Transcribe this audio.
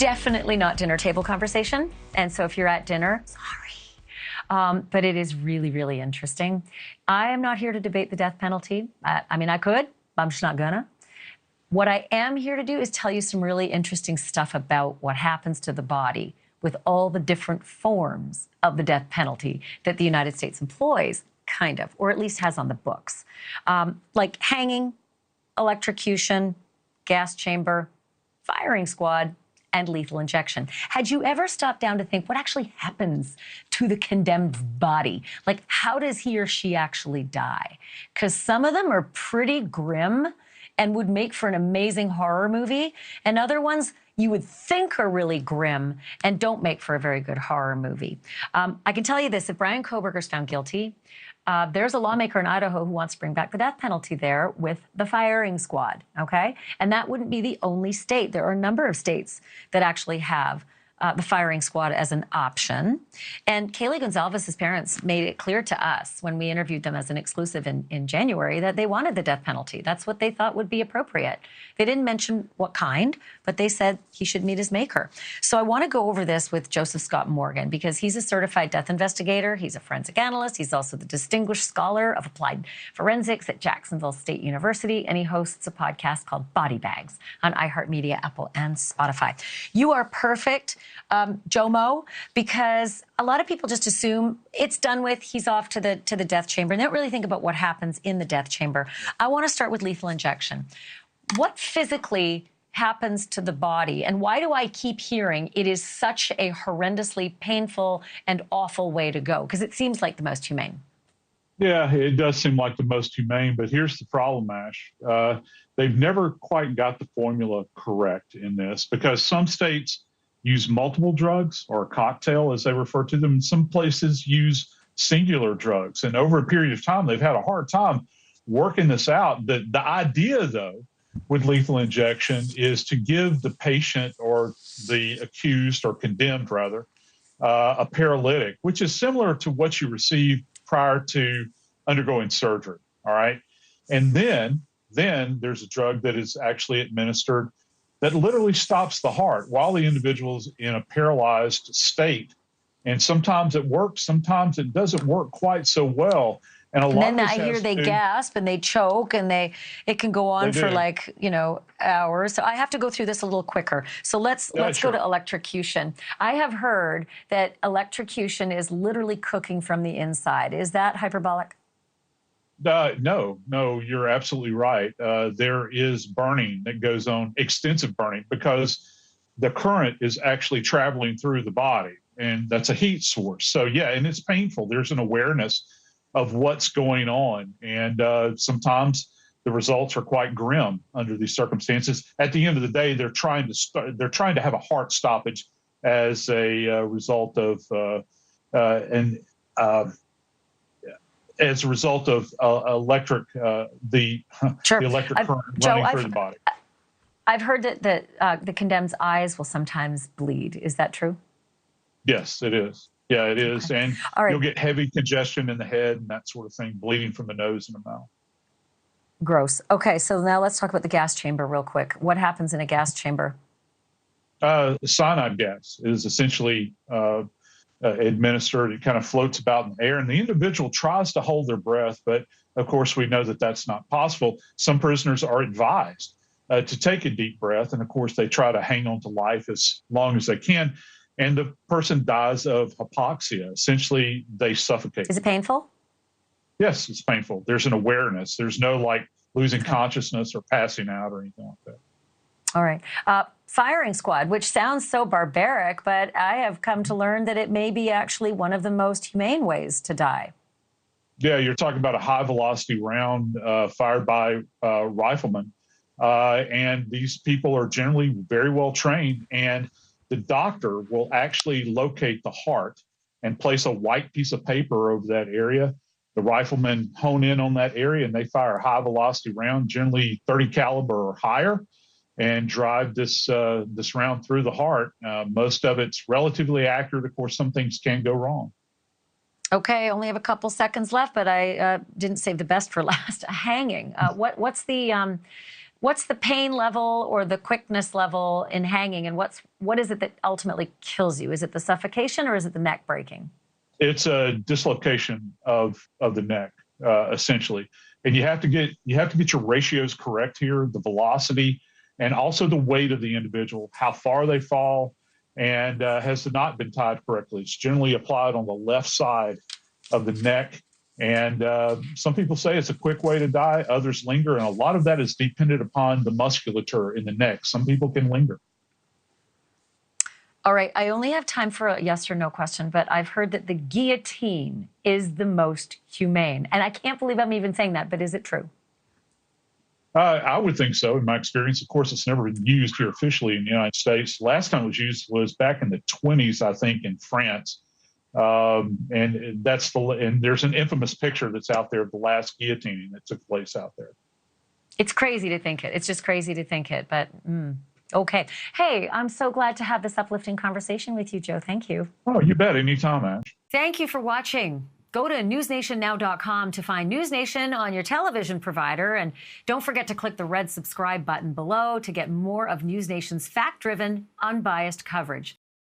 definitely not dinner table conversation. And so if you're at dinner, sorry. But it is really, really interesting. I am not here to debate the death penalty. I mean, I could, but I'm just not gonna. What I am here to do is tell you some really interesting stuff about what happens to the body with all the different forms of the death penalty that the United States employs, kind of, or at least has on the books. Like hanging, electrocution, gas chamber, firing squad, and lethal injection. Had you ever stopped down to think what actually happens to the condemned body? Like, how does he or she actually die? Because some of them are pretty grim and would make for an amazing horror movie, and other ones you would think are really grim and don't make for a very good horror movie. I can tell you this, if Bryan Kohberger is found guilty, there's a lawmaker in Idaho who wants to bring back the death penalty there with the firing squad, okay? And that wouldn't be the only state. There are a number of states that actually have the firing squad as an option. And Kaylee Gonzalez's parents made it clear to us when we interviewed them as an exclusive in January that they wanted the death penalty. That's what they thought would be appropriate. They didn't mention what kind, but they said he should meet his maker. So I want to go over this with Joseph Scott Morgan because he's a certified death investigator. He's a forensic analyst. He's also the distinguished scholar of applied forensics at Jacksonville State University, and he hosts a podcast called Body Bags on iHeartMedia, Apple, and Spotify. You are perfect, Jomo, because a lot of people just assume it's done with, he's off to the death chamber, and they don't really think about what happens in the death chamber. I want to start with lethal injection. What physically happens to the body, and why do I keep hearing it is such a horrendously painful and awful way to go? Because it seems like the most humane. Yeah, it does seem like the most humane, but here's the problem, Ash. They've never quite got the formula correct in this because some states use multiple drugs, or a cocktail as they refer to them. Some places use singular drugs. And over a period of time, they've had a hard time working this out. The idea, though, with lethal injection is to give the patient or the accused or condemned, rather, a paralytic, which is similar to what you receive prior to undergoing surgery, all right? And then there's a drug that is actually administered that literally stops the heart while the individual's in a paralyzed state. And sometimes it works, sometimes it doesn't work quite so well. And then I hear they gasp and they choke and it can go on for hours. So I have to go through this a little quicker. So let's go to electrocution. I have heard that electrocution is literally cooking from the inside. Is that hyperbolic? No, you're absolutely right. There is burning that goes on, extensive burning, because the current is actually traveling through the body, and that's a heat source. So, yeah, and it's painful. There's an awareness of what's going on, and sometimes the results are quite grim under these circumstances. At the end of the day, they're trying to have a heart stoppage as a result of electric the electric current running through the body. I've heard that the condemned's eyes will sometimes bleed. Is that true? Yes, it is. Yeah, it is. Okay. And right. You'll get heavy congestion in the head and that sort of thing, bleeding from the nose and the mouth. Gross. Okay, so now let's talk about the gas chamber real quick. What happens in a gas chamber? Cyanide gas is essentially administered. It kind of floats about in the air, and the individual tries to hold their breath, but of course we know that that's not possible. Some prisoners are advised to take a deep breath, and of course they try to hang on to life as long as they can, and the person dies of hypoxia. Essentially, they suffocate. Is it painful? Yes, it's painful. There's an awareness. There's no like losing consciousness or passing out or anything like that. All right. Firing squad, which sounds so barbaric, but I have come to learn that it may be actually one of the most humane ways to die. Yeah, you're talking about a high-velocity round fired by riflemen. And these people are generally very well trained, and the doctor will actually locate the heart and place a white piece of paper over that area. The riflemen hone in on that area, and they fire a high-velocity round, generally 30 caliber or higher, and drive this round through the heart. Most of it's relatively accurate. Of course, some things can go wrong. Okay, only have a couple seconds left, but I didn't save the best for last. Hanging. What's the What's the pain level or the quickness level in hanging, and what is it that ultimately kills you? Is it the suffocation or is it the neck breaking? It's a dislocation of the neck, essentially. And you have to get your ratios correct here, the velocity and also the weight of the individual, how far they fall, and has not been tied correctly. It's generally applied on the left side of the neck. And some people say it's a quick way to die. Others linger. And a lot of that is dependent upon the musculature in the neck. Some people can linger. All right. I only have time for a yes or no question, but I've heard that the guillotine is the most humane. And I can't believe I'm even saying that, but is it true? I would think so. In my experience, of course, it's never been used here officially in the United States. Last time it was used was back in the 1920s, I think, in France. And there's an infamous picture that's out there of the last guillotining that took place out there. It's crazy to think it. It's just crazy to think it. But okay. Hey, I'm so glad to have this uplifting conversation with you, Joe. Thank you. Oh, you bet. Anytime, Ash. Thank you for watching. Go to newsnationnow.com to find NewsNation on your television provider. And don't forget to click the red subscribe button below to get more of NewsNation's fact-driven, unbiased coverage.